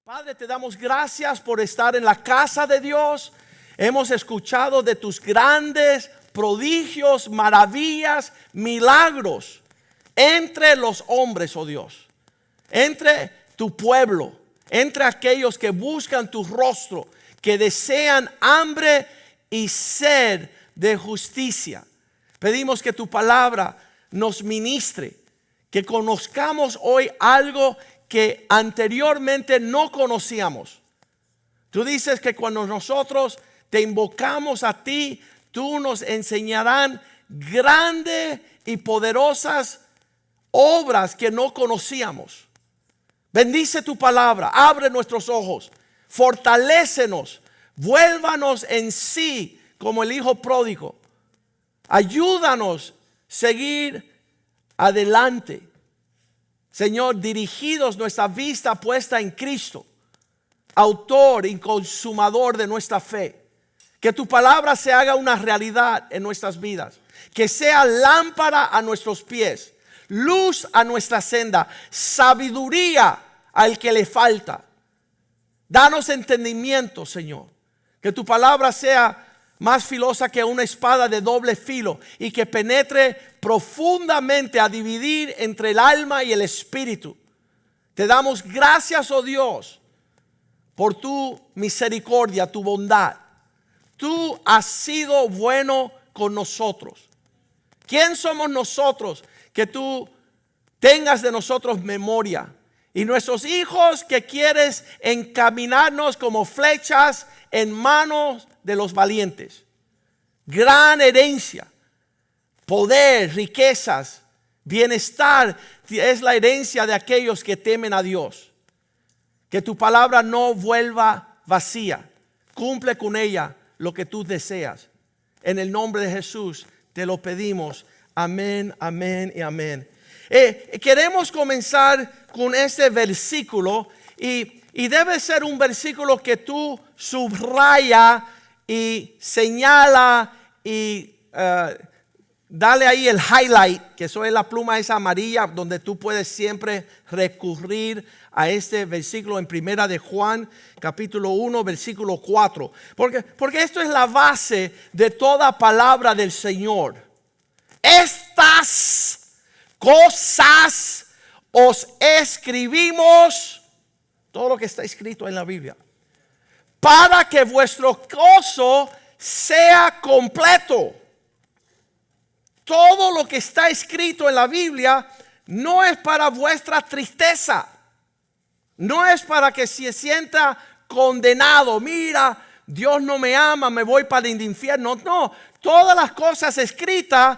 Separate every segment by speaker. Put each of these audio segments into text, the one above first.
Speaker 1: Padre, te damos gracias por estar en la casa de Dios. Hemos escuchado de tus grandes prodigios, maravillas, milagros entre los hombres, oh Dios, entre tu pueblo, entre aquellos que buscan tu rostro, que desean hambre y sed de justicia. Pedimos que tu palabra nos ministre, que conozcamos hoy algo que anteriormente no conocíamos. Tú dices que cuando nosotros te invocamos a ti, tú nos enseñarás grandes y poderosas obras que no conocíamos. Bendice tu palabra, abre nuestros ojos, fortalécenos, vuélvanos en sí como el hijo pródigo. Ayúdanos a seguir adelante. Señor, dirigidos nuestra vista puesta en Cristo, autor y consumador de nuestra fe. Que tu palabra se haga una realidad en nuestras vidas. Que sea lámpara a nuestros pies, luz a nuestra senda, sabiduría al que le falta. Danos entendimiento, Señor. Que tu palabra sea más filosa que una espada de doble filo y que penetre profundamente a dividir entre el alma y el espíritu. Te damos gracias, oh Dios, por tu misericordia, tu bondad. Tú has sido bueno con nosotros. ¿Quién somos nosotros que tú tengas de nosotros memoria? Y nuestros hijos que quieres encaminarnos como flechas en manos de los valientes. Gran herencia, poder, riquezas, bienestar es la herencia de aquellos que temen a Dios. Que tu palabra no vuelva vacía. Cumple con ella lo que tú deseas. En el nombre de Jesús te lo pedimos. Amén, amén y amén. Queremos comenzar con este versículo y debe ser un versículo que tú subraya y señala y dale ahí el highlight, que eso es la pluma esa amarilla donde tú puedes siempre recurrir a este versículo en Primera de Juan capítulo 1 versículo 4, porque esto es la base de toda palabra del Señor. Estas cosas os escribimos, todo lo que está escrito en la Biblia, para que vuestro gozo sea completo. Todo lo que está escrito en la Biblia no es para vuestra tristeza. No es para que se sienta condenado. Mira, Dios no me ama, me voy para el infierno. No, todas las cosas escritas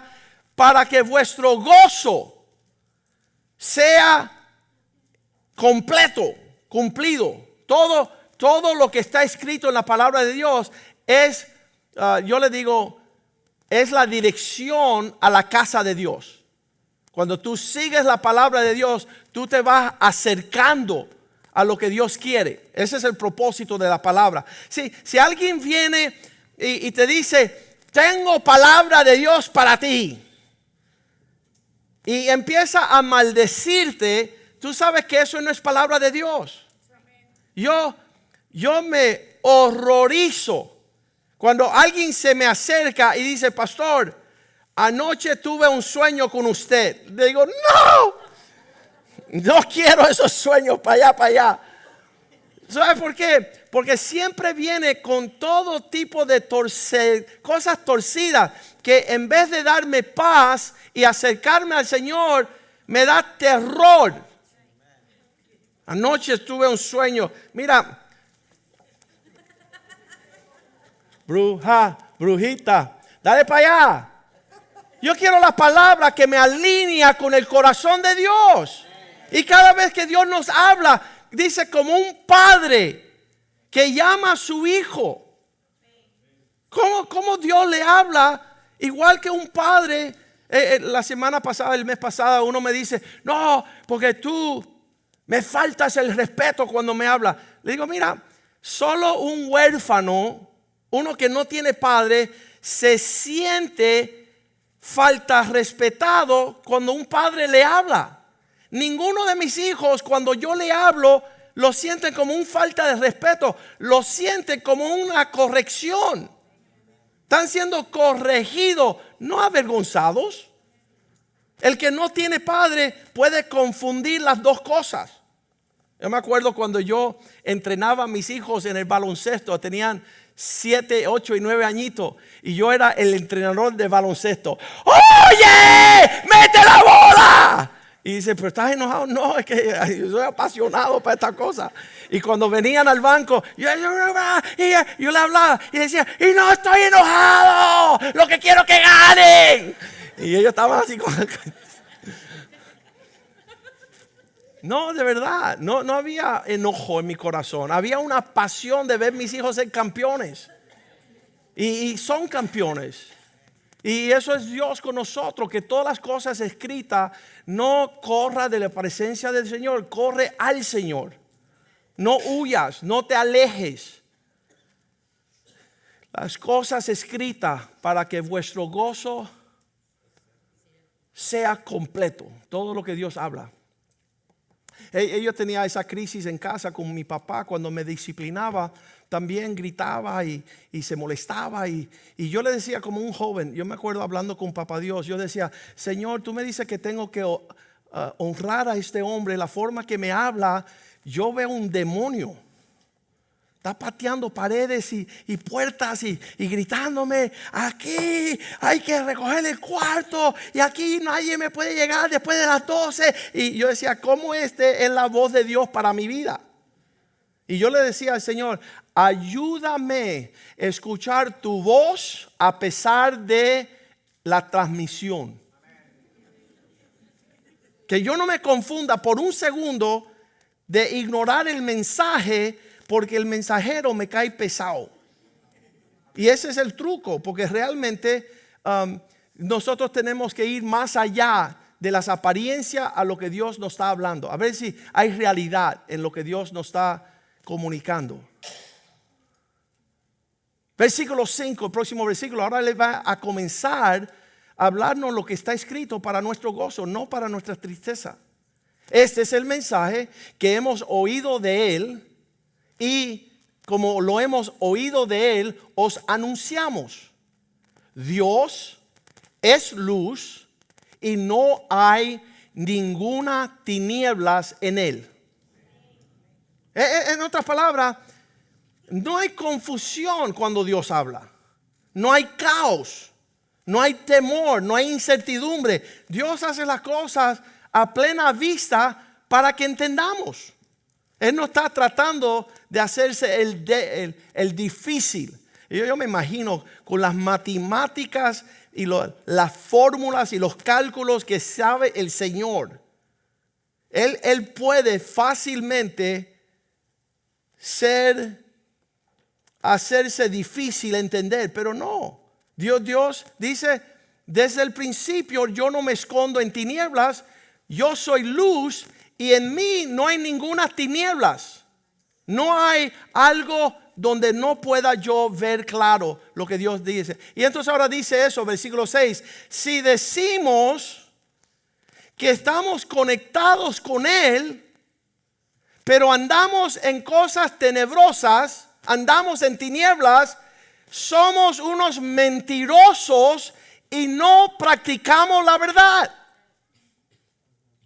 Speaker 1: para que vuestro gozo sea completo, cumplido. Todo lo que está escrito en la palabra de Dios es, yo le digo, es la dirección a la casa de Dios. Cuando tú sigues la palabra de Dios, tú te vas acercando a lo que Dios quiere. Ese es el propósito de la palabra. Si alguien viene y te dice, tengo palabra de Dios para ti, y empieza a maldecirte, tú sabes que eso no es palabra de Dios. Yo me horrorizo cuando alguien se me acerca y dice, pastor, anoche tuve un sueño con usted. Le digo, no quiero esos sueños para allá. ¿Sabes por qué? Porque siempre viene con todo tipo de cosas torcidas que en vez de darme paz y acercarme al Señor, me da terror. Anoche tuve un sueño. Mira, brujita, dale para allá. Yo quiero la palabra que me alinea con el corazón de Dios. Y cada vez que Dios nos habla, dice como un padre que llama a su hijo. ¿Cómo Dios le habla? Igual que un padre. La semana pasada, el mes pasado, uno me dice, no, porque tú me faltas el respeto cuando me habla. Le digo, mira, solo un huérfano, uno que no tiene padre, se siente falta respetado cuando un padre le habla. Ninguno de mis hijos, cuando yo le hablo, lo sienten como una falta de respeto, lo sienten como una corrección. Están siendo corregidos, no avergonzados. El que no tiene padre puede confundir las dos cosas. Yo me acuerdo cuando yo entrenaba a mis hijos en el baloncesto, tenían 7, 8 y 9 añitos, y yo era el entrenador de baloncesto. ¡Oye! ¡Mete la bola! Y dice, ¿pero estás enojado? No, es que yo soy apasionado para esta cosa. Y cuando venían al banco, yo le hablaba y decía, y no estoy enojado, lo que quiero es que ganen. Y ellos estaban así con... No, de verdad, no había enojo en mi corazón. Había una pasión de ver mis hijos ser campeones. Y son campeones. Y eso es Dios con nosotros, que todas las cosas escritas no corra de la presencia del Señor, corre al Señor. No huyas, no te alejes. Las cosas escritas para que vuestro gozo sea completo. Todo lo que Dios habla. Yo tenía esa crisis en casa con mi papá cuando me disciplinaba. También gritaba y se molestaba y yo le decía como un joven, yo me acuerdo hablando con papá Dios, yo decía, Señor, tú me dices que tengo que honrar a este hombre, la forma que me habla, yo veo un demonio. Está pateando paredes y puertas y gritándome, aquí hay que recoger el cuarto y aquí nadie me puede llegar después de las 12. Y yo decía, ¿cómo es la voz de Dios para mi vida? Y yo le decía al Señor, ayúdame a escuchar tu voz a pesar de la transmisión. Que yo no me confunda por un segundo de ignorar el mensaje porque el mensajero me cae pesado. Y ese es el truco, porque realmente nosotros tenemos que ir más allá de las apariencias a lo que Dios nos está hablando. A ver si hay realidad en lo que Dios nos está comunicando. Versículo 5, el próximo versículo. Ahora le va a comenzar a hablarnos lo que está escrito para nuestro gozo, no para nuestra tristeza. Este es el mensaje que hemos oído de Él. Y como lo hemos oído de Él, os anunciamos. Dios es luz y no hay ninguna tinieblas en Él. En otras palabras, no hay confusión cuando Dios habla. No hay caos, no hay temor, no hay incertidumbre. Dios hace las cosas a plena vista para que entendamos. Él no está tratando de hacerse el difícil. Yo me imagino con las matemáticas y las fórmulas y los cálculos que sabe el Señor. Él puede fácilmente hacerse difícil entender, pero no. Dios dice, desde el principio yo no me escondo en tinieblas, yo soy luz. Y en mí no hay ninguna tinieblas. No hay algo donde no pueda yo ver claro lo que Dios dice. Y entonces ahora dice eso, versículo 6. Si decimos que estamos conectados con Él, pero andamos en cosas tenebrosas, andamos en tinieblas, somos unos mentirosos y no practicamos la verdad.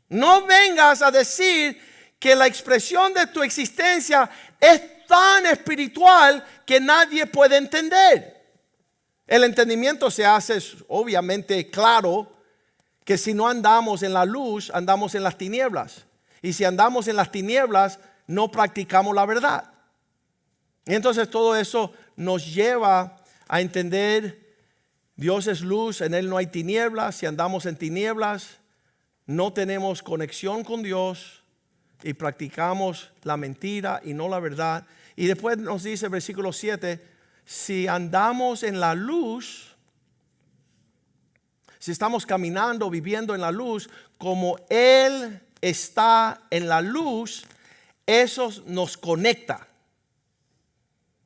Speaker 1: No vengas a decir que la expresión de tu existencia es tan espiritual que nadie puede entender. El entendimiento se hace obviamente claro que si no andamos en la luz, andamos en las tinieblas. Y si andamos en las tinieblas, no practicamos la verdad. Y entonces todo eso nos lleva a entender, Dios es luz, en Él no hay tinieblas. Si andamos en tinieblas, no tenemos conexión con Dios y practicamos la mentira y no la verdad. Y después nos dice versículo 7, si andamos en la luz, si estamos caminando, viviendo en la luz, como Él está en la luz, eso nos conecta.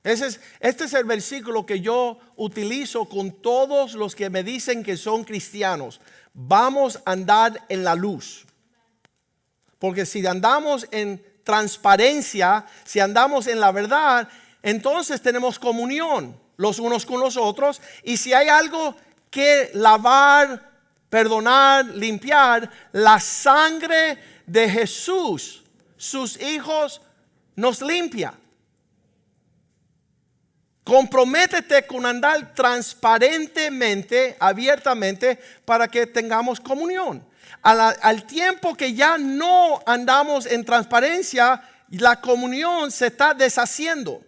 Speaker 1: Este es el versículo que yo utilizo con todos los que me dicen que son cristianos. Vamos a andar en la luz. Porque si andamos en transparencia, si andamos en la verdad, entonces tenemos comunión los unos con los otros. Y si hay algo que lavar, perdonar, limpiar, la sangre de Jesús, sus hijos, nos limpia. Comprométete con andar transparentemente, abiertamente, para que tengamos comunión. Al tiempo que ya no andamos en transparencia, la comunión se está deshaciendo.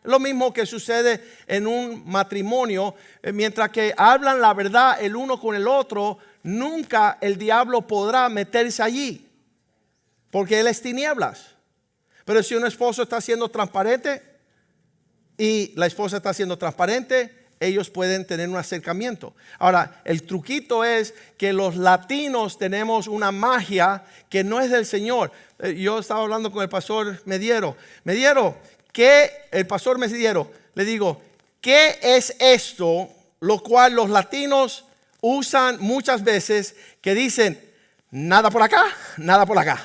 Speaker 1: Lo mismo que sucede en un matrimonio. Mientras que hablan la verdad el uno con el otro, nunca el diablo podrá meterse allí, porque él es tinieblas. Pero si un esposo está siendo transparente y la esposa está siendo transparente, ellos pueden tener un acercamiento. Ahora, el truquito es que los latinos tenemos una magia que no es del Señor. Yo estaba hablando con el pastor Mediero. Le digo, ¿qué es esto? Lo cual los latinos usan muchas veces, que dicen, nada por acá, nada por acá.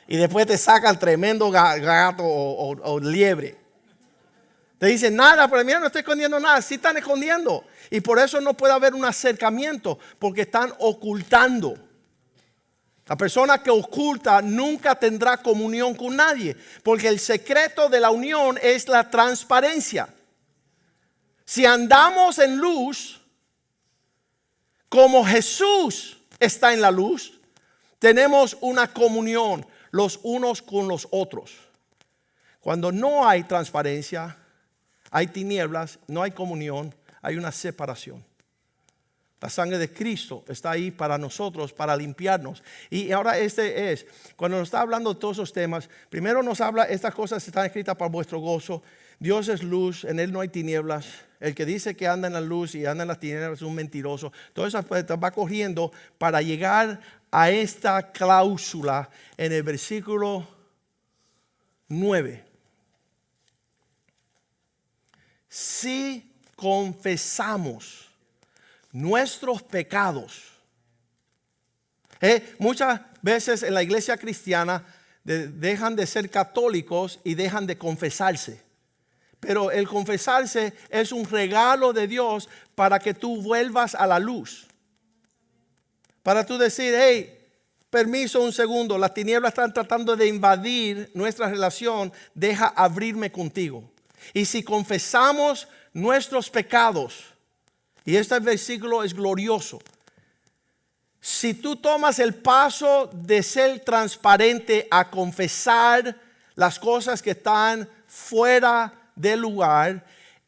Speaker 1: Y después te sacan tremendo gato o liebre. Te dicen nada, pero mira, no estoy escondiendo nada. Sí están escondiendo. Y por eso no puede haber un acercamiento, porque están ocultando. La persona que oculta nunca tendrá comunión con nadie, porque el secreto de la unión es la transparencia. Si andamos en luz, como Jesús está en la luz, tenemos una comunión los unos con los otros. Cuando no hay transparencia, hay tinieblas, no hay comunión, hay una separación. La sangre de Cristo está ahí para nosotros, para limpiarnos. Y ahora cuando nos está hablando de todos esos temas, primero nos habla, estas cosas están escritas para vuestro gozo. Dios es luz, en Él no hay tinieblas. El que dice que anda en la luz y anda en las tinieblas es un mentiroso. Todo eso va corriendo para llegar a esta cláusula en el versículo 9. Si confesamos nuestros pecados. Muchas veces en la iglesia cristiana dejan de ser católicos y dejan de confesarse. Pero el confesarse es un regalo de Dios para que tú vuelvas a la luz. Para tú decir, hey, permiso un segundo, las tinieblas están tratando de invadir nuestra relación, deja abrirme contigo. Y si confesamos nuestros pecados, y este versículo es glorioso, si tú tomas el paso de ser transparente a confesar las cosas que están fuera del lugar,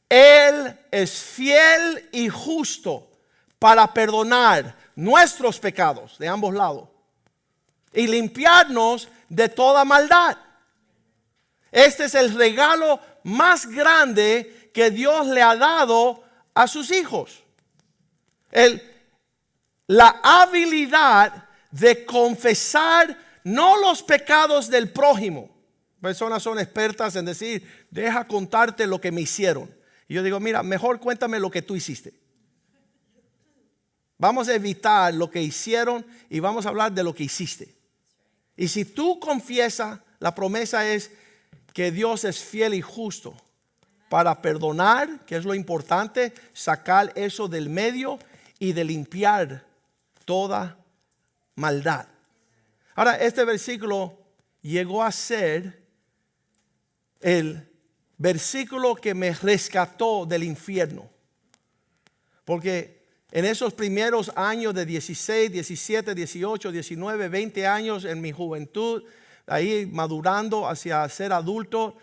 Speaker 1: Él es fiel y justo para perdonar nuestros pecados de ambos lados y limpiarnos de toda maldad. Este es el regalo más grande que Dios le ha dado a sus hijos. La habilidad de confesar no los pecados del prójimo. Personas son expertas en decir, deja contarte lo que me hicieron. Y yo digo, mira, mejor cuéntame lo que tú hiciste. Vamos a evitar lo que hicieron y vamos a hablar de lo que hiciste. Y si tú confiesas, la promesa es que Dios es fiel y justo para perdonar, que es lo importante, sacar eso del medio y de limpiar toda maldad. Ahora, este versículo llegó a ser el versículo que me rescató del infierno. Porque en esos primeros años de 16, 17, 18, 19, 20 años en mi juventud, ahí madurando hacia ser adulto,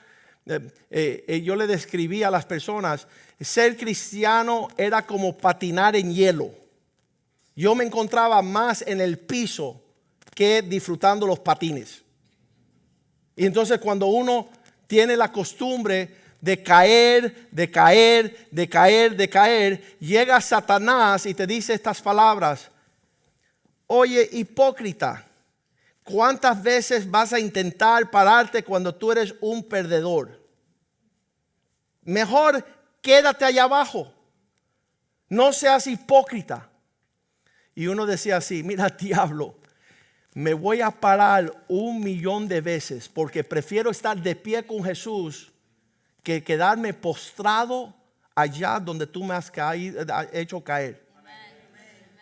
Speaker 1: yo le describí a las personas, ser cristiano era como patinar en hielo. Yo me encontraba más en el piso que disfrutando los patines. Y entonces cuando uno tiene la costumbre de caer, llega Satanás y te dice estas palabras: oye, hipócrita, ¿cuántas veces vas a intentar pararte cuando tú eres un perdedor? Mejor quédate allá abajo. No seas hipócrita. Y uno decía así, mira, diablo, me voy a parar 1,000,000 de veces porque prefiero estar de pie con Jesús que quedarme postrado allá donde tú me has hecho caer.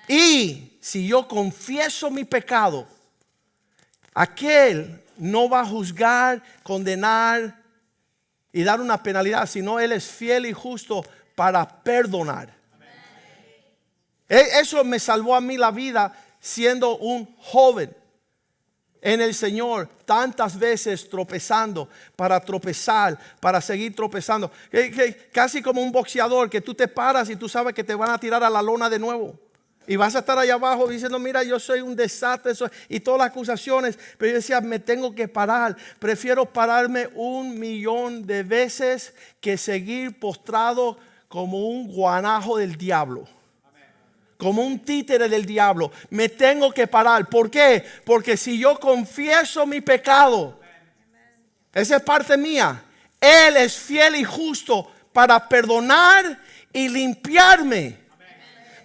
Speaker 1: Y si yo confieso mi pecado, aquel no va a juzgar, condenar y dar una penalidad, sino Él es fiel y justo para perdonar. Eso me salvó a mí la vida siendo un joven en el Señor, tantas veces tropezando, para tropezar, para seguir tropezando. Casi como un boxeador que tú te paras y tú sabes que te van a tirar a la lona de nuevo. Y vas a estar allá abajo diciendo, mira, yo soy un desastre, y todas las acusaciones. Pero yo decía, me tengo que parar. Prefiero pararme 1,000,000 de veces que seguir postrado como un guanajo del diablo. Como un títere del diablo. Me tengo que parar. ¿Por qué? Porque si yo confieso mi pecado, esa es parte mía. Él es fiel y justo para perdonar y limpiarme.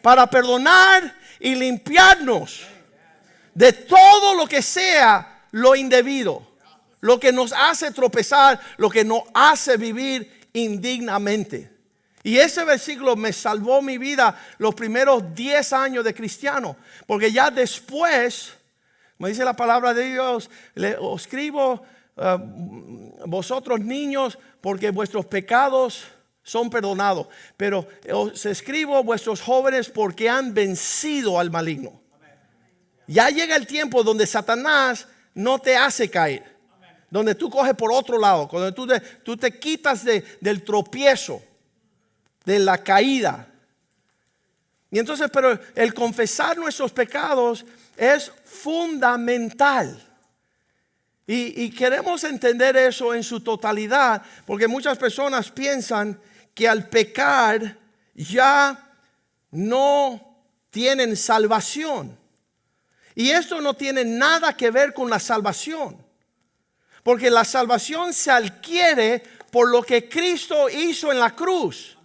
Speaker 1: Para perdonar y limpiarnos de todo lo que sea lo indebido, lo que nos hace tropezar, lo que nos hace vivir indignamente. Y ese versículo me salvó mi vida los primeros 10 años de cristiano, porque ya después, me dice la palabra de Dios, os escribo vosotros niños, porque vuestros pecados son perdonados, pero os escribo vuestros jóvenes porque han vencido al maligno. Ya llega el tiempo donde Satanás no te hace caer, donde tú coges por otro lado, cuando tú te quitas del tropiezo, de la caída. Y entonces, pero el confesar nuestros pecados es fundamental. Y queremos entender eso en su totalidad, porque muchas personas piensan que al pecar ya no tienen salvación. Y esto no tiene nada que ver con la salvación, porque la salvación se adquiere por lo que Cristo hizo en la cruz,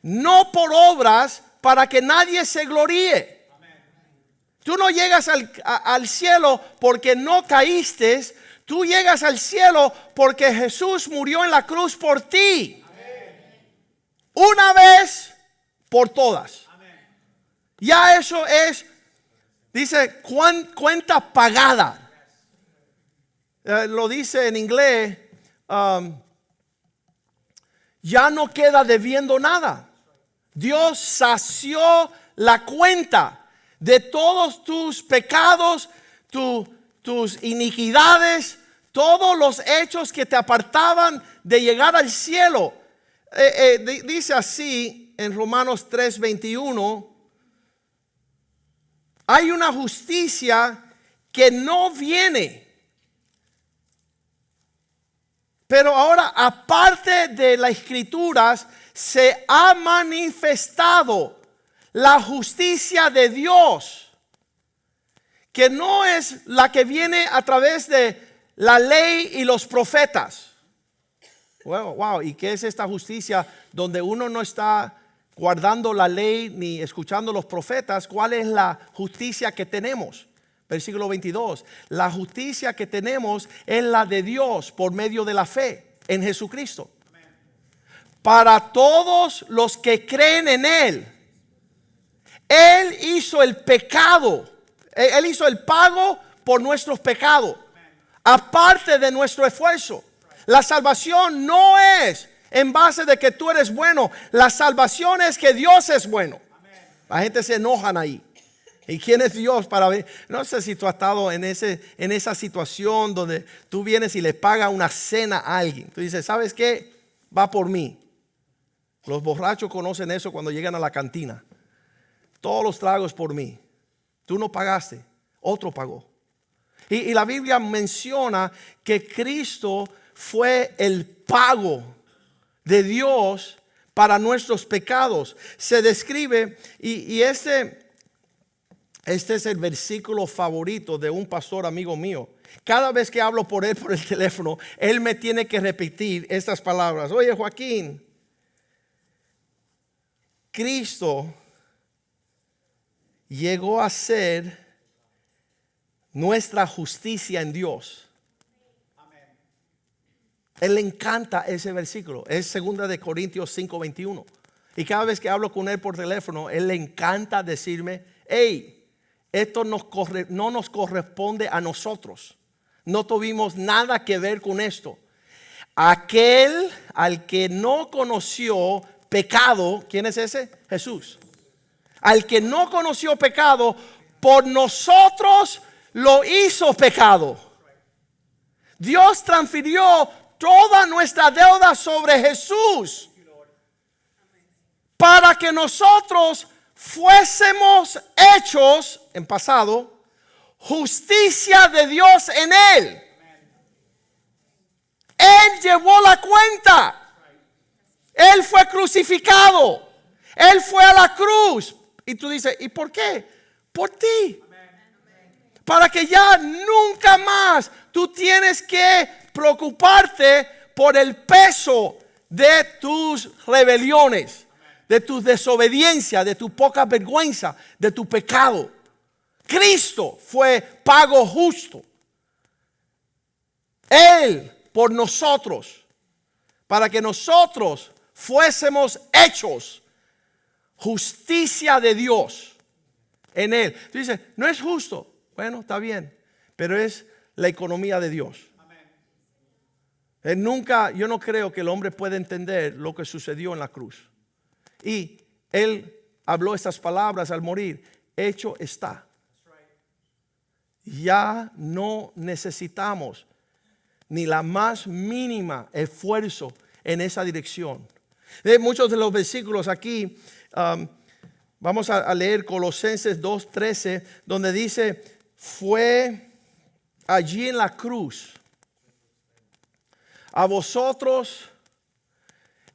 Speaker 1: no por obras para que nadie se gloríe. Tú no llegas al cielo porque no caíste, tú llegas al cielo porque Jesús murió en la cruz por ti. Una vez por todas. Ya eso es, dice, cuenta pagada. Lo dice en inglés, ya no queda debiendo nada. Dios sació la cuenta de todos tus pecados, tus iniquidades, todos los hechos que te apartaban de llegar al cielo. Dice así en Romanos 3:21, hay una justicia que no viene. Pero ahora, aparte de las escrituras, se ha manifestado la justicia de Dios, que no es la que viene a través de la ley y los profetas. Wow, ¿y qué es esta justicia donde uno no está guardando la ley ni escuchando los profetas? ¿Cuál es la justicia que tenemos? Versículo 22. La justicia que tenemos es la de Dios por medio de la fe en Jesucristo. Para todos los que creen en Él. Él hizo el pecado. Él hizo el pago por nuestros pecados. Aparte de nuestro esfuerzo. La salvación no es en base de que tú eres bueno. La salvación es que Dios es bueno. La gente se enojan ahí. ¿Y quién es Dios para ver? No sé si tú has estado en esa situación donde tú vienes y le pagas una cena a alguien. Tú dices, ¿sabes qué? Va por mí. Los borrachos conocen eso cuando llegan a la cantina. Todos los tragos por mí. Tú no pagaste, otro pagó. Y la Biblia menciona que Cristo fue el pago de Dios para nuestros pecados. Se describe, y este es el versículo favorito de un pastor amigo mío. Cada vez que hablo por él por el teléfono, él me tiene que repetir estas palabras. Oye, Joaquín, Cristo llegó a ser nuestra justicia en Dios. Él le encanta ese versículo. Es 2 de Corintios 5:21. Y cada vez que hablo con él por teléfono, él le encanta decirme: hey, esto no nos corresponde a nosotros. No tuvimos nada que ver con esto. Aquel al que no conoció pecado, ¿quién es ese? Jesús. Al que no conoció pecado, por nosotros lo hizo pecado. Dios transfirió toda nuestra deuda sobre Jesús para que nosotros fuésemos hechos, en pasado, justicia de Dios en Él. Él llevó la cuenta. Él fue crucificado. Él fue a la cruz. Y tú dices, ¿y por qué? Por ti. Para que ya nunca más tú tienes que preocuparte por el peso de tus rebeliones, de tu desobediencia, de tu poca vergüenza, de tu pecado. Cristo fue pago justo. Él por nosotros, para que nosotros fuésemos hechos justicia de Dios en Él. Tú dices, no es justo. Bueno, está bien, pero es la economía de Dios. Yo no creo que el hombre pueda entender lo que sucedió en la cruz. Y Él habló estas palabras al morir: hecho está. Ya no necesitamos ni la más mínima esfuerzo en esa dirección. De muchos de los versículos aquí, vamos a leer Colosenses 2:13, donde dice: fue allí en la cruz, a vosotros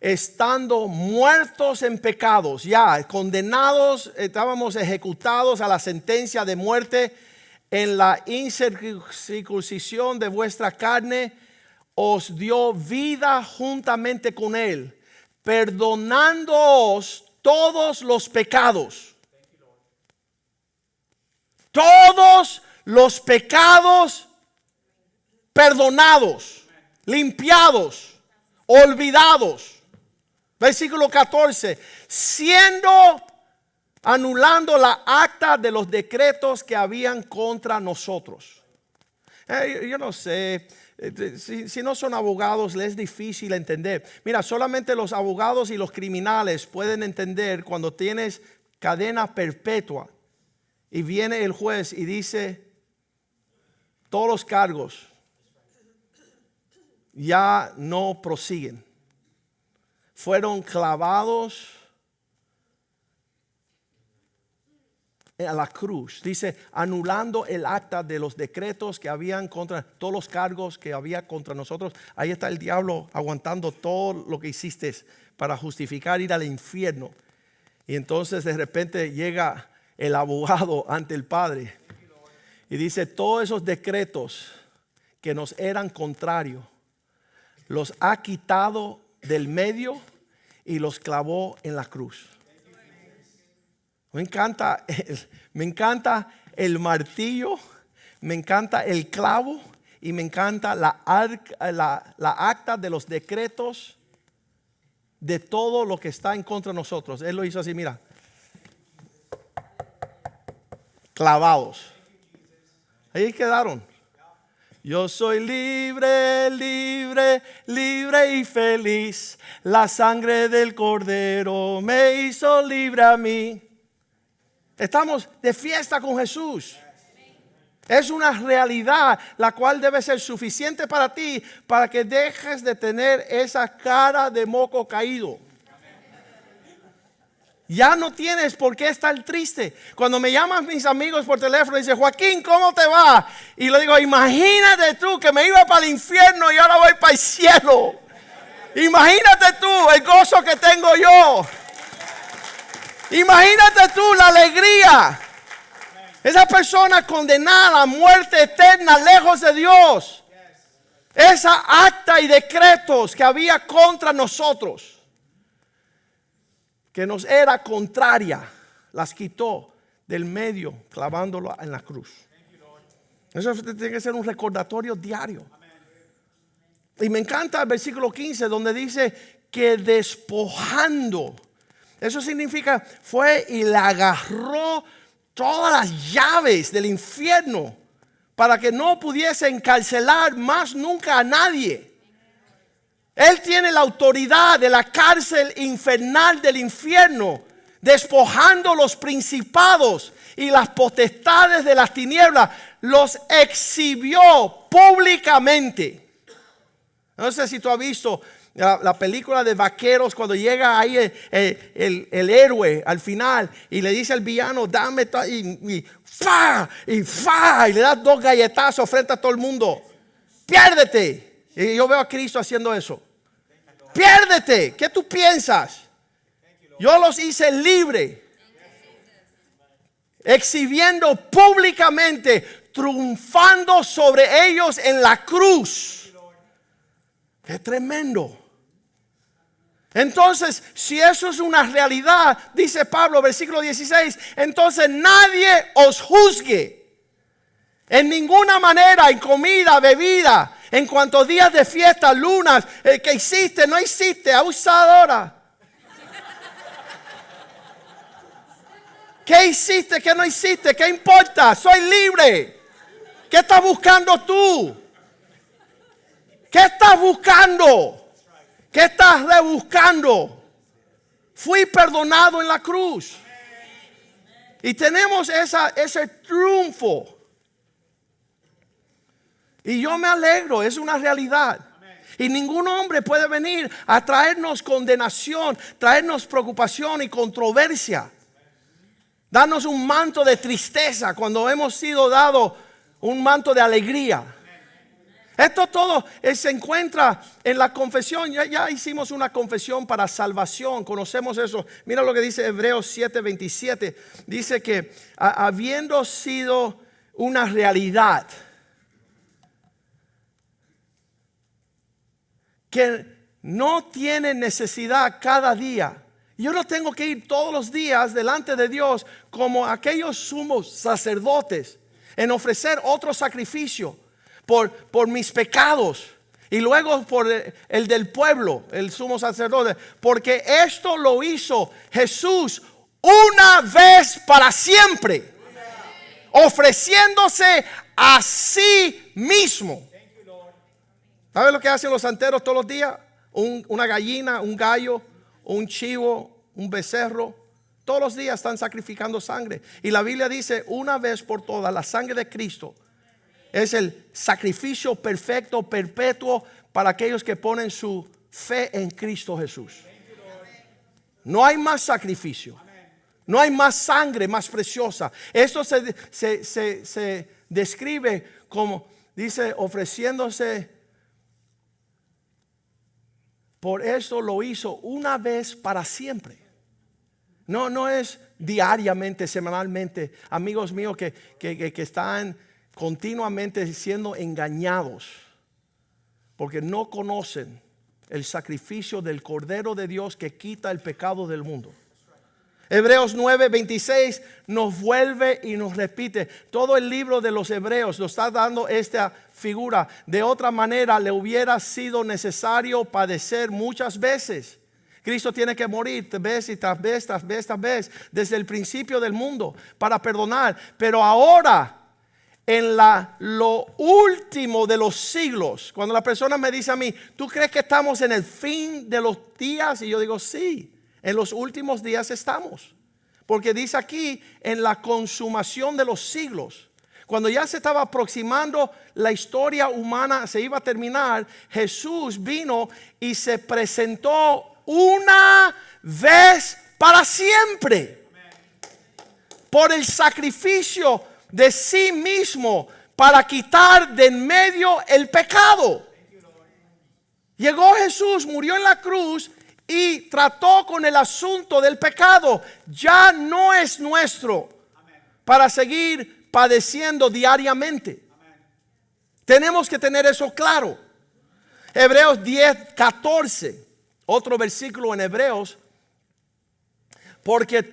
Speaker 1: estando muertos en pecados, ya condenados, estábamos ejecutados a la sentencia de muerte en la incircuncisión de vuestra carne, os dio vida juntamente con Él, perdonándoos todos los pecados. Todos los pecados perdonados, limpiados, olvidados. Versículo 14, anulando la acta de los decretos que habían contra nosotros. Yo no sé, si no son abogados les es difícil entender. Mira, solamente los abogados y los criminales pueden entender cuando tienes cadena perpetua y viene el juez y dice: todos los cargos ya no prosiguen, fueron clavados a la cruz. Dice, anulando el acta de los decretos que habían contra, todos los cargos que había contra nosotros. Ahí está el diablo aguantando todo lo que hiciste para justificar ir al infierno. Y entonces de repente llega el abogado ante el Padre y dice: todos esos decretos que nos eran contrarios los ha quitado del medio y los clavó en la cruz. Me encanta el martillo, me encanta el clavo y me encanta la acta de los decretos de todo lo que está en contra de nosotros. Él lo hizo así, mira, clavados. Ahí quedaron. Yo soy libre, libre, libre y feliz. La sangre del Cordero me hizo libre a mí. Estamos de fiesta con Jesús. Es una realidad la cual debe ser suficiente para ti, para que dejes de tener esa cara de moco caído. Ya no tienes por qué estar triste. Cuando me llaman mis amigos por teléfono y dicen: Joaquín, ¿cómo te va? Y le digo: imagínate tú que me iba para el infierno y ahora voy para el cielo. Imagínate tú el gozo que tengo yo. Imagínate tú la alegría. Esa persona condenada a muerte eterna lejos de Dios. Esa acta y decretos que había contra nosotros, que nos era contraria, las quitó del medio, clavándolo en la cruz. Eso tiene que ser un recordatorio diario. Y me encanta el versículo 15 donde dice que despojando. Eso significa fue y le agarró todas las llaves del infierno para que no pudiese encarcelar más nunca a nadie. Él tiene la autoridad de la cárcel infernal del infierno, despojando los principados y las potestades de las tinieblas, los exhibió públicamente. No sé si tú has visto la película de vaqueros cuando llega ahí el héroe al final y le dice al villano, dame y le da 2 galletazos frente a todo el mundo. Piérdete. Y yo veo a Cristo haciendo eso. Piérdete. ¿Qué tú piensas? Yo los hice libre. Exhibiendo públicamente, triunfando sobre ellos en la cruz. ¡Qué tremendo! Entonces, si eso es una realidad, dice Pablo, versículo 16, entonces nadie os juzgue en ninguna manera, en comida, bebida, en cuanto a días de fiesta, lunas, que hiciste, no hiciste, abusadora. ¿Qué hiciste, qué no hiciste? ¿Qué importa? Soy libre. ¿Qué estás buscando tú? ¿Qué estás buscando? ¿Qué estás rebuscando? Fui perdonado en la cruz. Y tenemos ese triunfo. Y yo me alegro, es una realidad. Y ningún hombre puede venir a traernos condenación, traernos preocupación y controversia. Darnos un manto de tristeza cuando hemos sido dados un manto de alegría. Esto todo se encuentra en la confesión. Ya hicimos una confesión para salvación. Conocemos eso. Mira lo que dice Hebreos 7:27. Dice que habiendo sido una realidad que no tiene necesidad cada día. Yo no tengo que ir todos los días delante de Dios como aquellos sumos sacerdotes en ofrecer otro sacrificio por mis pecados y luego por el del pueblo, el sumo sacerdote, porque esto lo hizo Jesús una vez para siempre, ofreciéndose a sí mismo. ¿Sabe lo que hacen los santeros todos los días? Una gallina, un gallo, un chivo, un becerro. Todos los días están sacrificando sangre. Y la Biblia dice, una vez por todas, la sangre de Cristo es el sacrificio perfecto, perpetuo para aquellos que ponen su fe en Cristo Jesús. No hay más sacrificio. No hay más sangre más preciosa. Esto se describe como, dice, ofreciéndose. Por eso lo hizo una vez para siempre. No es diariamente, semanalmente. Amigos míos que están continuamente siendo engañados porque no conocen el sacrificio del Cordero de Dios que quita el pecado del mundo. Hebreos 9:26 nos vuelve y nos repite. Todo el libro de los Hebreos nos está dando esta figura. De otra manera le hubiera sido necesario padecer muchas veces. Cristo tiene que morir vez y tras vez, tras vez, tras vez, desde el principio del mundo para perdonar. Pero ahora, en lo último de los siglos, cuando la persona me dice a mí, ¿tú crees que estamos en el fin de los días? Y yo digo, sí. En los últimos días estamos. Porque dice aquí, en la consumación de los siglos. Cuando ya se estaba aproximando la historia humana, se iba a terminar, Jesús vino y se presentó una vez para siempre. Por el sacrificio de sí mismo para quitar de en medio el pecado. Llegó Jesús, murió en la cruz y trató con el asunto del pecado. Ya no es nuestro para seguir padeciendo diariamente. Tenemos que tener eso claro. Hebreos 10:14, otro versículo en Hebreos. Porque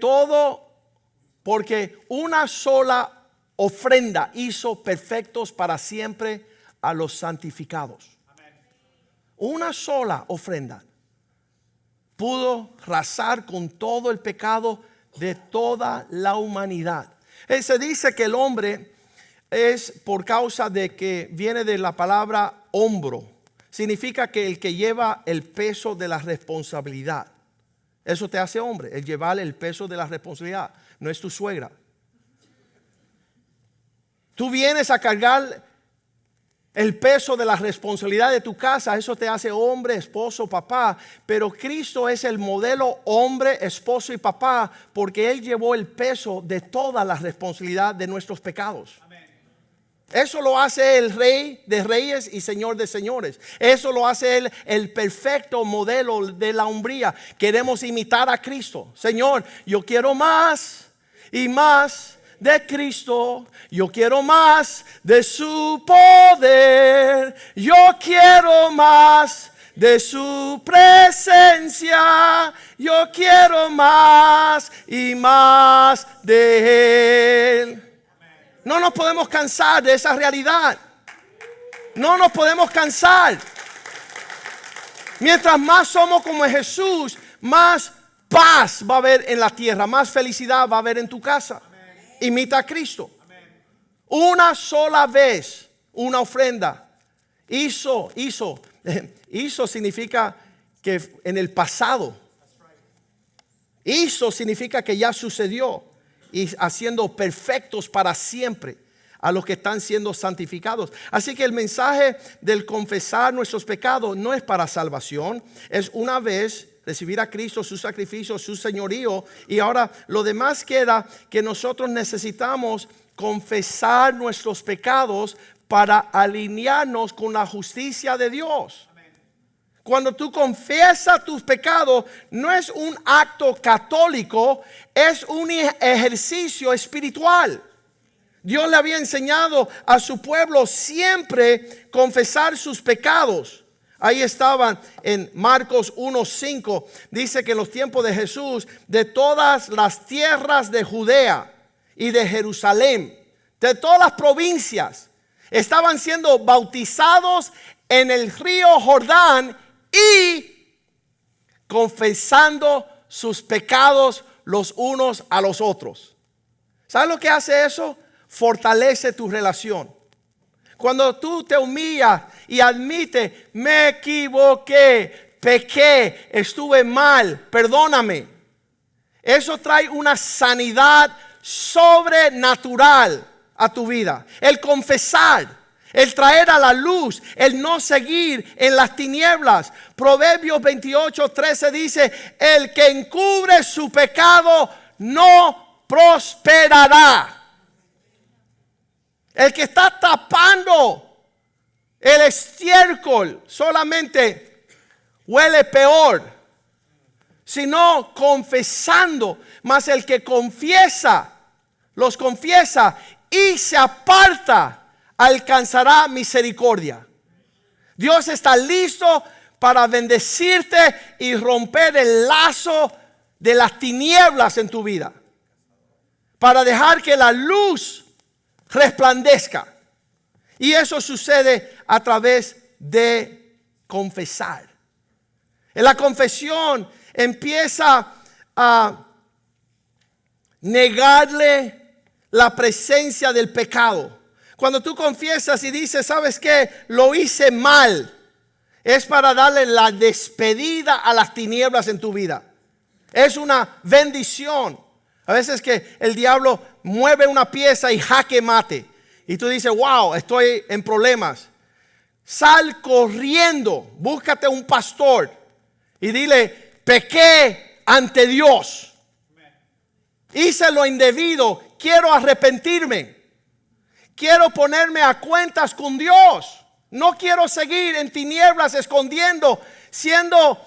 Speaker 1: una sola ofrenda hizo perfectos para siempre a los santificados. Una sola ofrenda pudo rasar con todo el pecado de toda la humanidad. Se dice que el hombre es por causa de que viene de la palabra hombro. Significa que el que lleva el peso de la responsabilidad. Eso te hace hombre, el llevar el peso de la responsabilidad. No es tu suegra. Tú vienes a cargar el peso de la responsabilidad de tu casa. Eso te hace hombre, esposo, papá. Pero Cristo es el modelo hombre, esposo y papá, porque Él llevó el peso de toda la responsabilidad de nuestros pecados. Eso lo hace el Rey de Reyes y Señor de Señores. Eso lo hace Él, el perfecto modelo de la hombría. Queremos imitar a Cristo. Señor, yo quiero más y más de Cristo. Yo quiero más de su poder. Yo quiero más de su presencia. Yo quiero más y más de Él. No nos podemos cansar de esa realidad. No nos podemos cansar. Mientras más somos como Jesús, más paz va a haber en la tierra, más felicidad va a haber en tu casa. Imita a Cristo. Una sola vez, una ofrenda. Hizo significa que en el pasado. Hizo significa que ya sucedió. Y haciendo perfectos para siempre a los que están siendo santificados. Así que el mensaje del confesar nuestros pecados no es para salvación. Es una vez recibir a Cristo, su sacrificio, su señorío. Y ahora lo demás queda que nosotros necesitamos confesar nuestros pecados para alinearnos con la justicia de Dios. Cuando tú confiesas tus pecados, no es un acto católico, es un ejercicio espiritual. Dios le había enseñado a su pueblo siempre confesar sus pecados. Ahí estaban en Marcos 1:5. Dice que en los tiempos de Jesús, de todas las tierras de Judea y de Jerusalén, de todas las provincias, estaban siendo bautizados en el río Jordán y confesando sus pecados los unos a los otros. ¿Sabes lo que hace eso? Fortalece tu relación. Cuando tú te humillas y admites, me equivoqué, pequé, estuve mal, perdóname. Eso trae una sanidad sobrenatural a tu vida. El confesar, el traer a la luz, el no seguir en las tinieblas. Proverbios 28:13 dice, el que encubre su pecado no prosperará. El que está tapando el estiércol solamente huele peor, sino confesando. Mas el que confiesa, los confiesa y se aparta, alcanzará misericordia. Dios está listo para bendecirte y romper el lazo de las tinieblas en tu vida, para dejar que la luz resplandezca. Y eso sucede a través de confesar. En la confesión empieza a negarle la presencia del pecado. Cuando tú confiesas y dices, ¿sabes qué? Lo hice mal. Es para darle la despedida a las tinieblas en tu vida. Es una bendición. A veces que el diablo mueve una pieza y jaque mate. Y tú dices, wow, estoy en problemas. Sal corriendo, búscate un pastor y dile, pequé ante Dios. Hice lo indebido, quiero arrepentirme. Quiero ponerme a cuentas con Dios. No quiero seguir en tinieblas escondiendo, siendo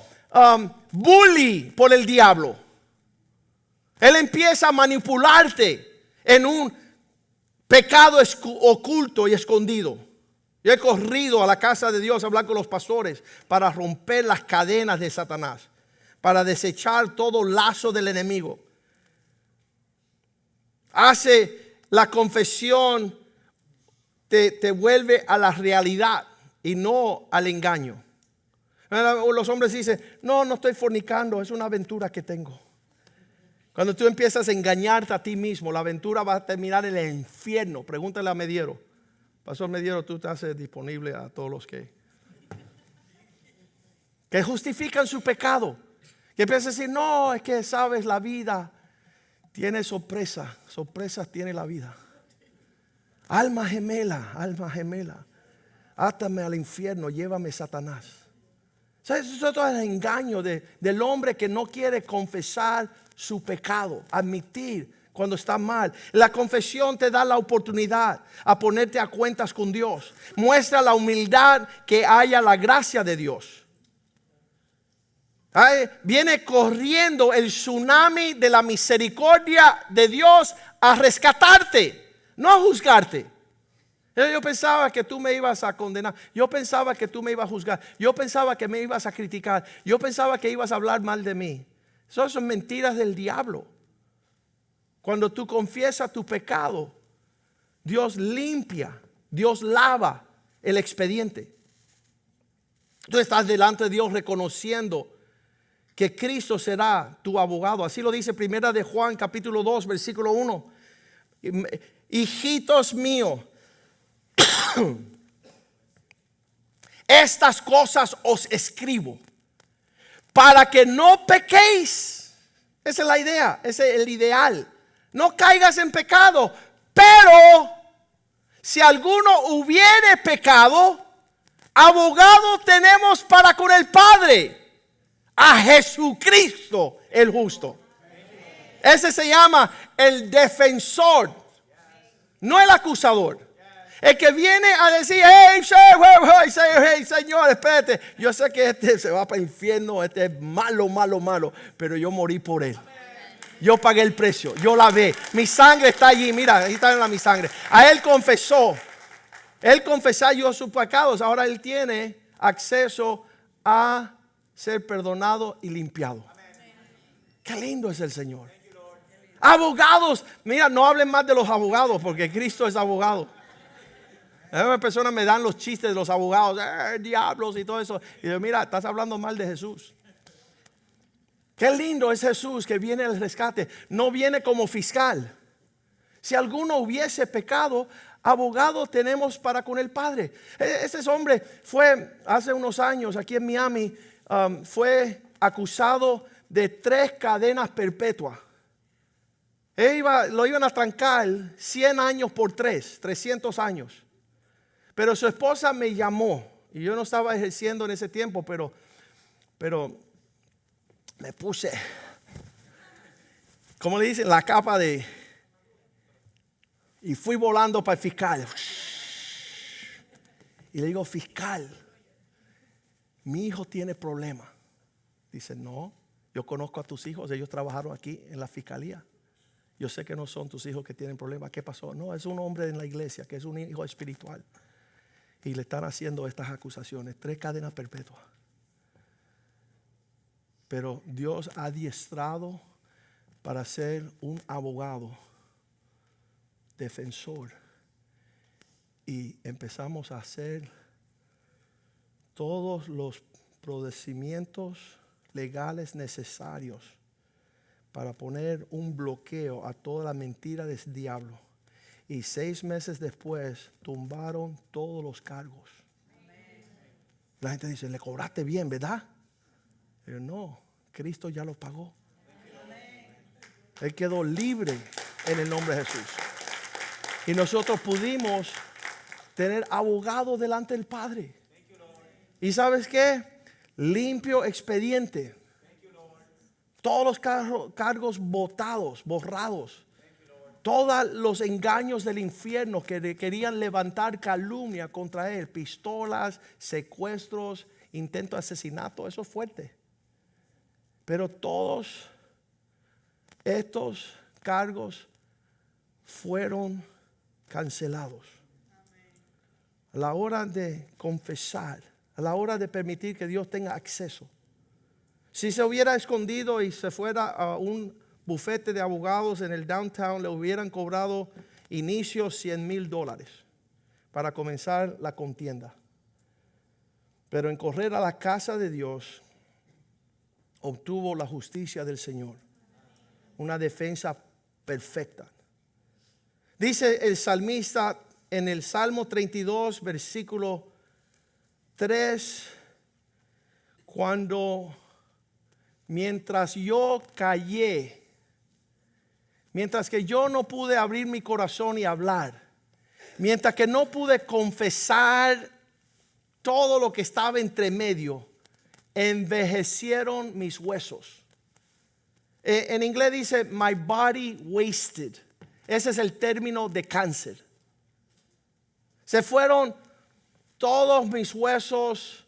Speaker 1: bully por el diablo. Él empieza a manipularte en un pecado oculto y escondido. Yo he corrido a la casa de Dios a hablar con los pastores para romper las cadenas de Satanás, para desechar todo lazo del enemigo. Hace la confesión te vuelve a la realidad y no al engaño. Los hombres dicen, no estoy fornicando, es una aventura que tengo. Cuando tú empiezas a engañarte a ti mismo, la aventura va a terminar en el infierno. Pregúntale a Mediero. Pastor Mediero, tú te haces disponible a todos los que justifican su pecado. Que empiezan a decir, no, es que sabes, la vida tiene sorpresas tiene la vida. Alma gemela, átame al infierno, llévame Satanás. ¿Sabes? Eso es todo el engaño del hombre que no quiere confesar su pecado, admitir cuando está mal. La confesión te da la oportunidad a ponerte a cuentas con Dios. Muestra la humildad que haya la gracia de Dios. Viene corriendo el tsunami de la misericordia de Dios a rescatarte, no a juzgarte. Yo pensaba que tú me ibas a condenar. Yo pensaba que tú me ibas a juzgar. Yo pensaba que me ibas a criticar. Yo pensaba que ibas a hablar mal de mí. Esas son mentiras del diablo. Cuando tú confiesas tu pecado, Dios limpia, Dios lava el expediente. Tú estás delante de Dios reconociendo que Cristo será tu abogado. Así lo dice Primera de Juan capítulo 2 versículo 1. Hijitos míos, estas cosas os escribo para que no pequéis. Esa es la idea, ese es el ideal. No caigas en pecado. Pero si alguno hubiere pecado, abogado tenemos para con el Padre, a Jesucristo el justo. Ese se llama el defensor, no el acusador. El que viene a decir, hey, Señor, espérate. Yo sé que este se va para el infierno, este es malo, pero yo morí por él. Yo pagué el precio, yo lavé. Mi sangre está allí, mira, ahí está mi sangre. A él confesó. Él confesó yo sus pecados. Ahora él tiene acceso a ser perdonado y limpiado. Qué lindo es el Señor. Abogados, mira, no hablen más de los abogados porque Cristo es abogado. Las personas me dan los chistes de los abogados, diablos y todo eso. Y yo, mira, estás hablando mal de Jesús. Qué lindo es Jesús que viene al rescate. No viene como fiscal. Si alguno hubiese pecado, abogado tenemos para con el Padre. Ese hombre fue hace unos años aquí en Miami, fue acusado de 3 cadenas perpetuas. Lo iban a trancar 100 años por 300 años. Pero su esposa me llamó y yo no estaba ejerciendo en ese tiempo, pero me puse, como le dicen, la capa y fui volando para el fiscal. Y le digo, fiscal, mi hijo tiene problemas. Dice, no, yo conozco a tus hijos, ellos trabajaron aquí en la fiscalía. Yo sé que no son tus hijos que tienen problemas. ¿Qué pasó? No, es un hombre en la iglesia que es un hijo espiritual. Y le están haciendo estas acusaciones, 3 cadenas perpetuas. Pero Dios ha adiestrado para ser un abogado, defensor. Y empezamos a hacer todos los procedimientos legales necesarios para poner un bloqueo a toda la mentira del diablo. Y 6 meses después tumbaron todos los cargos. La gente dice, le cobraste bien, ¿verdad? Pero no, Cristo ya lo pagó. Él quedó libre en el nombre de Jesús. Y nosotros pudimos tener abogado delante del Padre. ¿Y sabes qué? Limpio expediente. Todos los cargos botados, borrados. Todos los engaños del infierno que querían levantar calumnia contra él. Pistolas, secuestros, intento de asesinato. Eso es fuerte. Pero todos estos cargos fueron cancelados. A la hora de confesar, a la hora de permitir que Dios tenga acceso. Si se hubiera escondido y se fuera a un bufete de abogados en el downtown, le hubieran cobrado inicio $100,000 para comenzar la contienda. Pero en correr a la casa de Dios, obtuvo la justicia del Señor. Una defensa perfecta. Dice el salmista en el Salmo 32, versículo 3, mientras yo callé, mientras que yo no pude abrir mi corazón y hablar, mientras que no pude confesar todo lo que estaba entre medio, envejecieron mis huesos. En inglés dice my body wasted. Ese es el término de cáncer. Se fueron todos mis huesos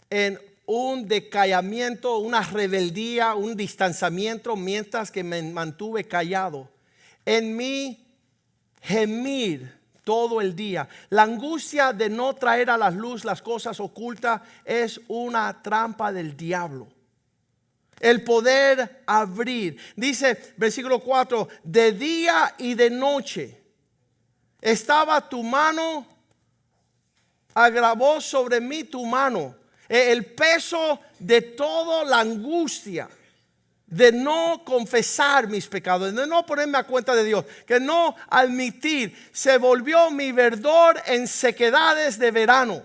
Speaker 1: en un decallamiento, una rebeldía, un distanciamiento mientras que me mantuve callado. En mi gemir todo el día. La angustia de no traer a la luz las cosas ocultas es una trampa del diablo. El poder abrir. Dice versículo 4, de día y de noche estaba tu mano, agravó sobre mí tu mano. El peso de toda la angustia de no confesar mis pecados, de no ponerme a cuenta de Dios, que no admitir, se volvió mi verdor en sequedades de verano.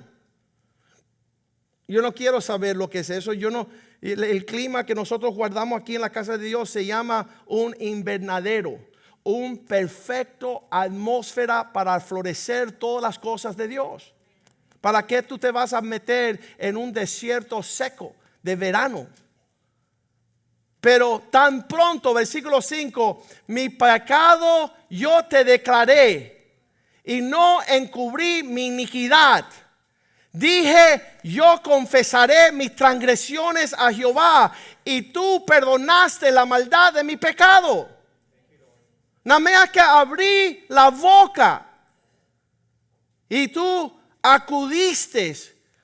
Speaker 1: Yo no quiero saber lo que es eso. El clima que nosotros guardamos aquí en la casa de Dios se llama un invernadero, un perfecto atmósfera para florecer todas las cosas de Dios. ¿Para qué tú te vas a meter en un desierto seco de verano? Pero tan pronto, versículo 5, mi pecado yo te declaré y no encubrí mi iniquidad. Dije, yo confesaré mis transgresiones a Jehová y tú perdonaste la maldad de mi pecado. Nada más que abrí la boca y tú acudiste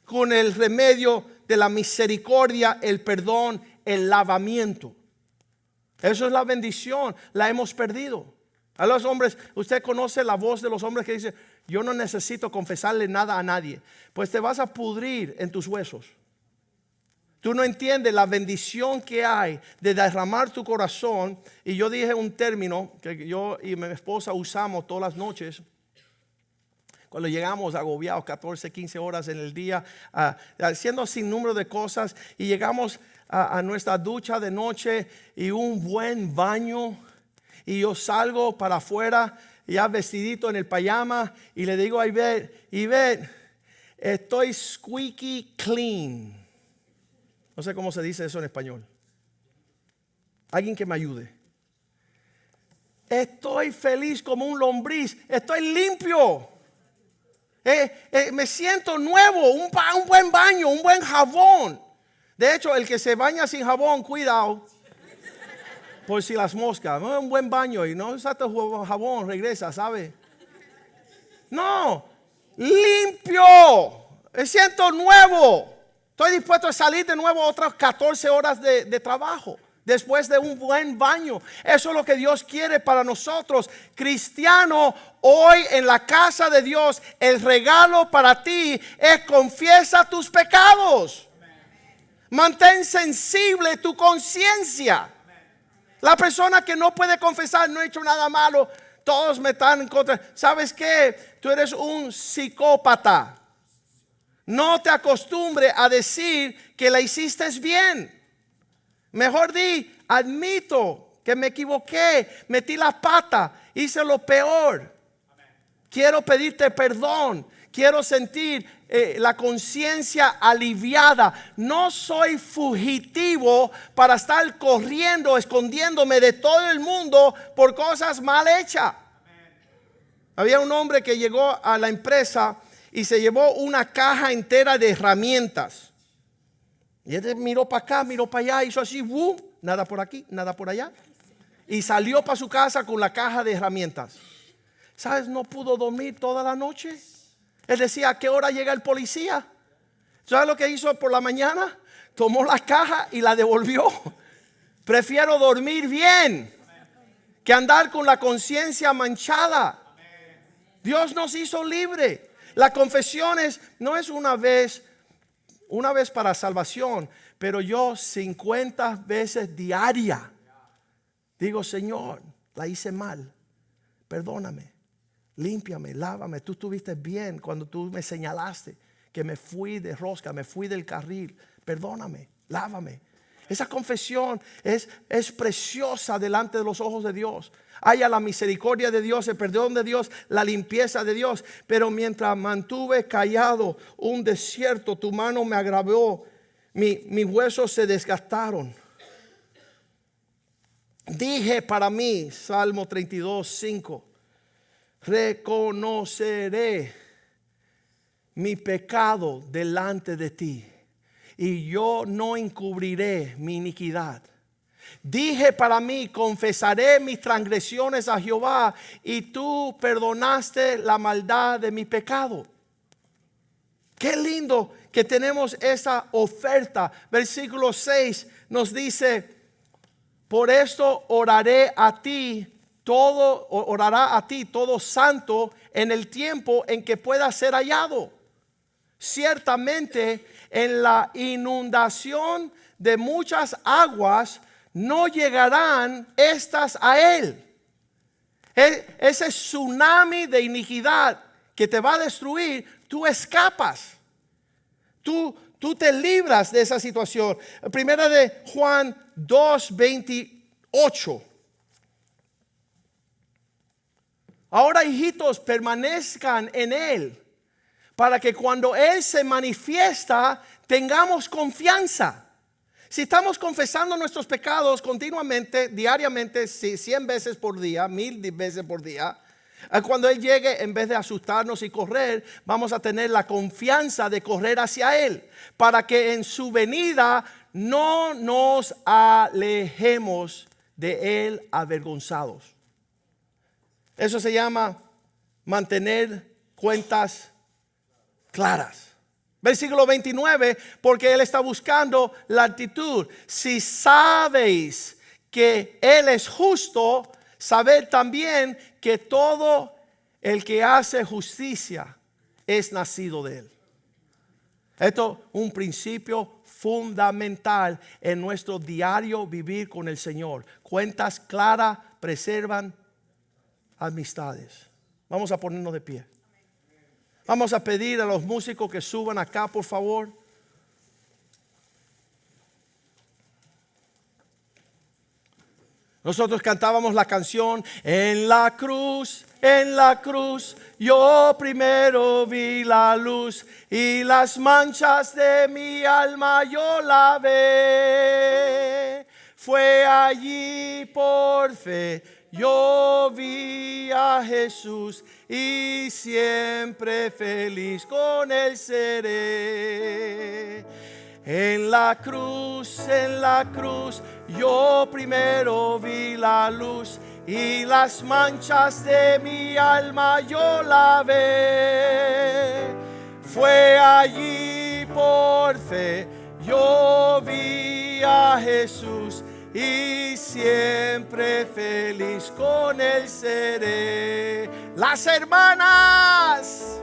Speaker 1: con el remedio de la misericordia, el perdón, el lavamiento. Eso es la bendición. La hemos perdido. A los hombres, usted conoce la voz de los hombres que dicen, yo no necesito confesarle nada a nadie. Pues te vas a pudrir en tus huesos. Tú no entiendes la bendición que hay de derramar tu corazón. Y yo dije un término que yo y mi esposa usamos todas las noches. Cuando llegamos agobiados 14, 15 horas en el día, haciendo sin número de cosas, y llegamos a nuestra ducha de noche y un buen baño, y yo salgo para afuera ya vestidito en el pijama y le digo a Ivette, estoy squeaky clean. No sé cómo se dice eso en español. Alguien que me ayude. Estoy feliz como un lombriz, estoy limpio. Me siento nuevo, un buen baño, un buen jabón. De hecho, el que se baña sin jabón, cuidado, por si las moscas. No, un buen baño y no usaste jabón, regresa, ¿sabe? No, limpio, me siento nuevo. Estoy dispuesto a salir de nuevo otras 14 horas de trabajo. Después de un buen baño. Eso es lo que Dios quiere para nosotros. Cristiano, hoy en la casa de Dios, el regalo para ti es confiesa tus pecados. Mantén sensible tu conciencia. La persona que no puede confesar, no he hecho nada malo, todos me están en contra. ¿Sabes qué? Tú eres un psicópata. No te acostumbre a decir que la hiciste bien. Mejor di, admito que me equivoqué, metí la pata, hice lo peor. Quiero pedirte perdón, quiero sentir la conciencia aliviada. No soy fugitivo para estar corriendo, escondiéndome de todo el mundo por cosas mal hechas. Había un hombre que llegó a la empresa y se llevó una caja entera de herramientas. Y él miró para acá, miró para allá, hizo así, boom, nada por aquí, nada por allá. Y salió para su casa con la caja de herramientas. ¿Sabes? No pudo dormir toda la noche. Él decía, ¿a qué hora llega el policía? ¿Sabes lo que hizo por la mañana? Tomó la caja y la devolvió. Prefiero dormir bien que andar con la conciencia manchada. Dios nos hizo libre. La confesión no es una vez para salvación, pero yo 50 veces diaria digo, Señor, la hice mal, perdóname, límpiame, lávame. Tú estuviste bien cuando tú me señalaste que me fui de rosca, me fui del carril. Perdóname, lávame. Esa confesión es preciosa delante de los ojos de Dios. Haya la misericordia de Dios, el perdón de Dios, la limpieza de Dios. Pero mientras mantuve callado un desierto, tu mano me agravó, mis huesos se desgastaron. Dije para mí, Salmo 32:5, reconoceré mi pecado delante de ti, y yo no encubriré mi iniquidad. Dije para mí, confesaré mis transgresiones a Jehová, y tú perdonaste la maldad de mi pecado. Qué lindo que tenemos esa oferta. Versículo 6 nos dice, por esto orará a ti todo santo en el tiempo en que pueda ser hallado. Ciertamente en la inundación de muchas aguas no llegarán estas a él. Ese tsunami de iniquidad que te va a destruir, tú escapas. Tú te libras de esa situación. Primera de Juan 2:28. Ahora, hijitos, permanezcan en él, para que cuando él se manifiesta tengamos confianza. Si estamos confesando nuestros pecados continuamente, diariamente, 100 veces por día, 1000 veces por día, cuando él llegue, en vez de asustarnos y correr, vamos a tener la confianza de correr hacia él, para que en su venida no nos alejemos de él avergonzados. Eso se llama mantener cuentas claras. Versículo 29, porque él está buscando la actitud. Si sabéis que él es justo, sabed también que todo el que hace justicia es nacido de él. Esto es un principio fundamental en nuestro diario vivir con el Señor. Cuentas claras preservan amistades. Vamos a ponernos de pie. Vamos a pedir a los músicos que suban acá, por favor. Nosotros cantábamos la canción, en la cruz, yo primero vi la luz, y las manchas de mi alma yo lavé. Fue allí por fe, yo vi a Jesús, y siempre feliz con él seré. En la cruz, yo primero vi la luz, y las manchas de mi alma yo lavé. Fue allí por fe, yo vi a Jesús, y siempre feliz con él seré. Las hermanas.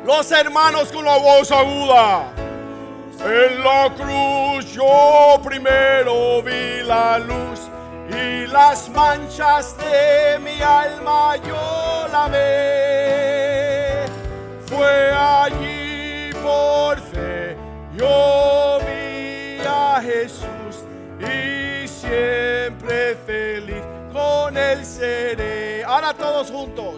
Speaker 1: Los hermanos con la voz aguda. En la cruz yo primero vi la luz, y las manchas de mi alma yo lavé. Fue allí por fe, yo vi a Jesús, y siempre feliz con él seré. Ahora todos juntos.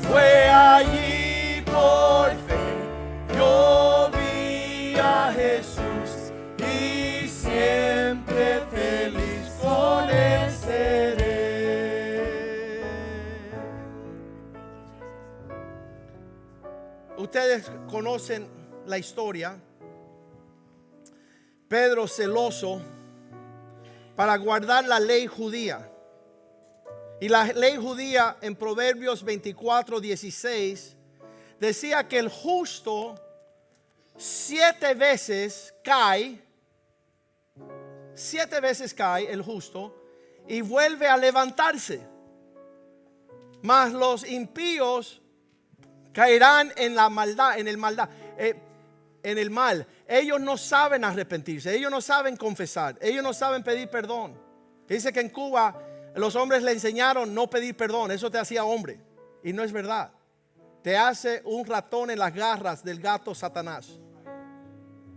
Speaker 1: Fue allí por fe, yo vi a Jesús, y siempre feliz ustedes conocen la historia. Pedro, celoso para guardar la ley judía. Y la ley judía en Proverbios 24:16 decía que el justo 7 veces cae. 7 veces cae el justo y vuelve a levantarse. Mas los impíos caerán en la maldad, en el mal. Ellos no saben arrepentirse, ellos no saben confesar, ellos no saben pedir perdón. Dice que en Cuba los hombres le enseñaron no pedir perdón, eso te hacía hombre. Y no es verdad. Te hace un ratón en las garras del gato Satanás.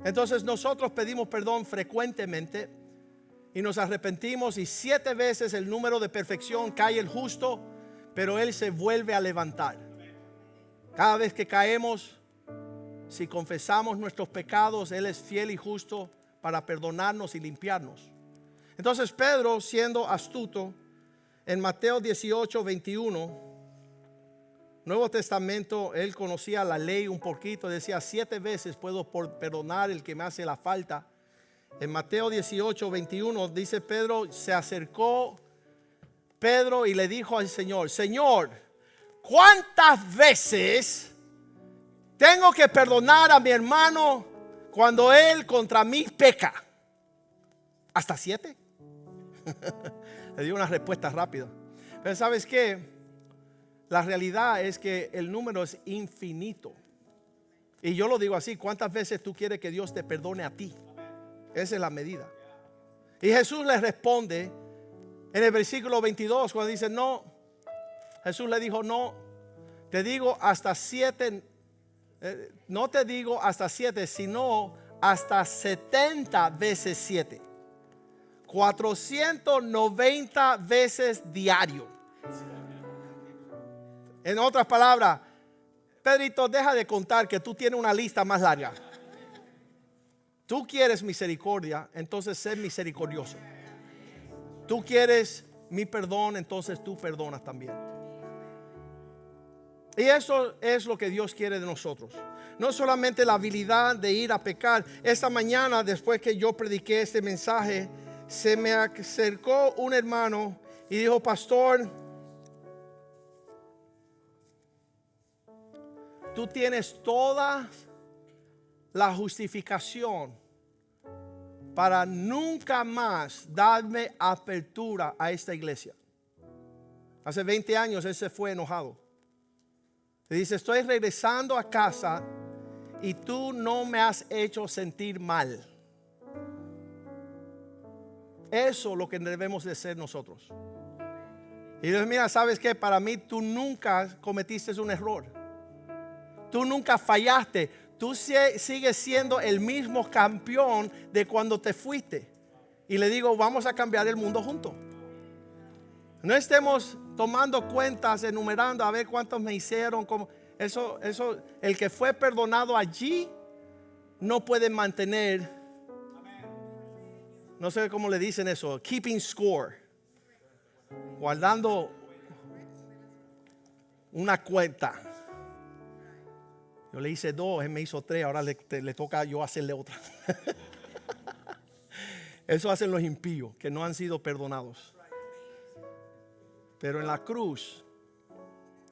Speaker 1: Entonces nosotros pedimos perdón frecuentemente y nos arrepentimos, y 7 veces el número de perfección cae el justo, pero él se vuelve a levantar. Cada vez que caemos, si confesamos nuestros pecados, él es fiel y justo para perdonarnos y limpiarnos. Entonces Pedro, siendo astuto, en Mateo 18:21, Nuevo Testamento, él conocía la ley un poquito, decía 7 veces puedo perdonar el que me hace la falta. En Mateo 18:21 dice Pedro, se acercó Pedro y le dijo al Señor: Señor, ¿cuántas veces tengo que perdonar a mi hermano cuando él contra mí peca? ¿Hasta 7? Le dio una respuesta rápida. Pero ¿sabes qué? La realidad es que el número es infinito. Y yo lo digo así: ¿cuántas veces tú quieres que Dios te perdone a ti? Esa es la medida. Y Jesús le responde en el versículo 22 cuando dice no. Jesús le dijo: no, te digo hasta 7. No te digo hasta 7, sino hasta 70 veces 7. 490 veces diario. En otras palabras, Pedrito, deja de contar que tú tienes una lista más larga. Tú quieres misericordia, entonces sé misericordioso. Tú quieres mi perdón, entonces tú perdonas también. Y eso es lo que Dios quiere de nosotros. No solamente la habilidad de ir a pecar. Esta mañana, después que yo prediqué este mensaje, se me acercó un hermano y dijo: pastor, tú tienes toda la justificación para nunca más darme apertura a esta iglesia. Hace 20 años él se fue enojado. Le dice: estoy regresando a casa y tú no me has hecho sentir mal. Eso es lo que debemos de ser nosotros. Y Dios, mira, ¿sabes qué? Para mí tú nunca cometiste un error. Tú nunca fallaste. Tú sigues siendo el mismo campeón de cuando te fuiste. Y le digo: vamos a cambiar el mundo juntos. No estemos tomando cuentas, enumerando a ver cuántos me hicieron. Eso, el que fue perdonado allí no puede mantener, no sé cómo le dicen eso, keeping score, guardando una cuenta. Yo le hice 2, él me hizo 3, ahora le toca yo hacerle otra. Eso hacen los impíos que no han sido perdonados. Pero en la cruz,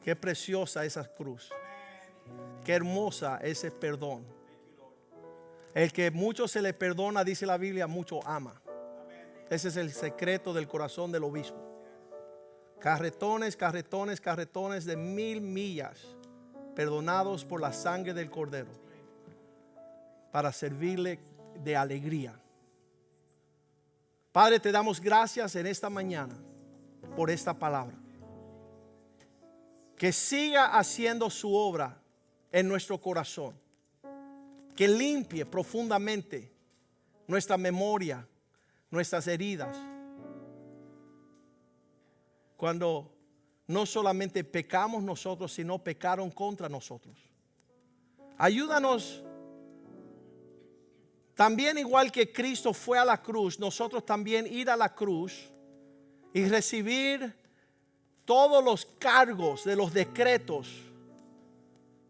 Speaker 1: qué preciosa esa cruz, qué hermosa ese perdón. El que mucho se le perdona, dice la Biblia, mucho ama. Ese es el secreto del corazón del obispo. Carretones de 1000 millas perdonados por la sangre del Cordero para servirle de alegría. Padre, te damos gracias en esta mañana por esta palabra. Que siga haciendo su obra en nuestro corazón. Que limpie profundamente nuestra memoria, nuestras heridas. Cuando no solamente pecamos nosotros, sino pecaron contra nosotros. Ayúdanos también, igual que Cristo fue a la cruz, nosotros también ir a la cruz y recibir todos los cargos de los decretos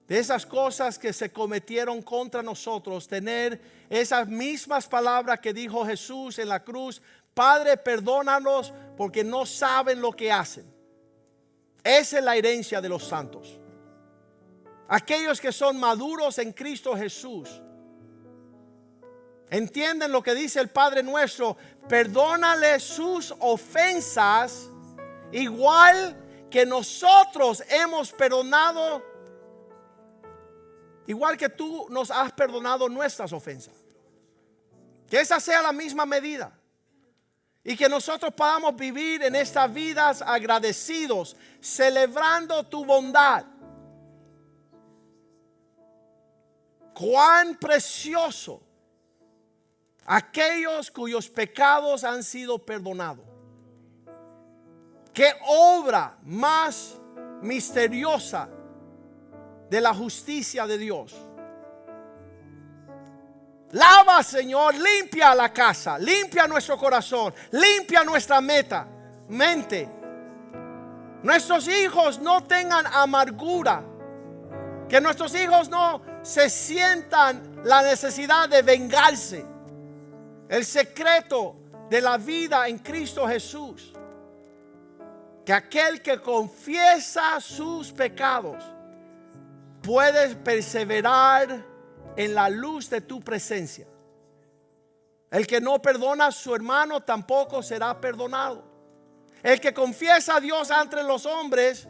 Speaker 1: de esas cosas que se cometieron contra nosotros, tener esas mismas palabras que dijo Jesús en la cruz: Padre, perdónalos porque no saben lo que hacen. Esa es la herencia de los santos. Aquellos que son maduros en Cristo Jesús entienden lo que dice el Padre nuestro: perdónale sus ofensas, igual que nosotros hemos perdonado, igual que tú nos has perdonado nuestras ofensas. Que esa sea la misma medida. Y que nosotros podamos vivir en estas vidas agradecidos, celebrando tu bondad. Cuán precioso aquellos cuyos pecados han sido perdonados. Qué obra más misteriosa de la justicia de Dios. Lava, Señor, limpia la casa, limpia nuestro corazón, limpia nuestra mente. Nuestros hijos no tengan amargura. Que nuestros hijos no se sientan la necesidad de vengarse. El secreto de la vida en Cristo Jesús: que aquel que confiesa sus pecados puede perseverar en la luz de tu presencia. El que no perdona a su hermano tampoco será perdonado. El que confiesa a Dios ante los hombres,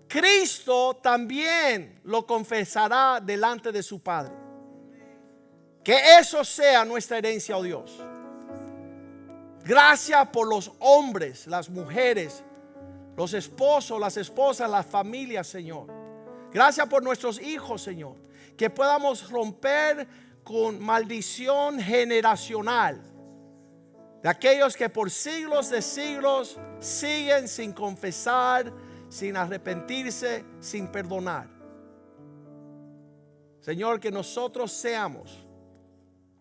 Speaker 1: Cristo también lo confesará delante de su Padre. Que eso sea nuestra herencia, oh Dios. Gracias por los hombres, las mujeres, los esposos, las esposas, las familias, Señor. Gracias por nuestros hijos, Señor. Que podamos romper con maldición generacional de aquellos que por siglos de siglos siguen sin confesar, sin arrepentirse, sin perdonar. Señor, que nosotros seamos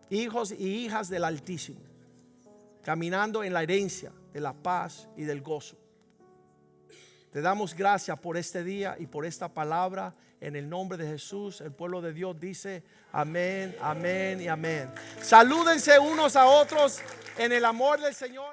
Speaker 1: hijos y hijas del Altísimo, caminando en la herencia de la paz y del gozo. Te damos gracias por este día y por esta palabra. En el nombre de Jesús, el pueblo de Dios dice amén, amén y amén. Salúdense unos a otros en el amor del Señor.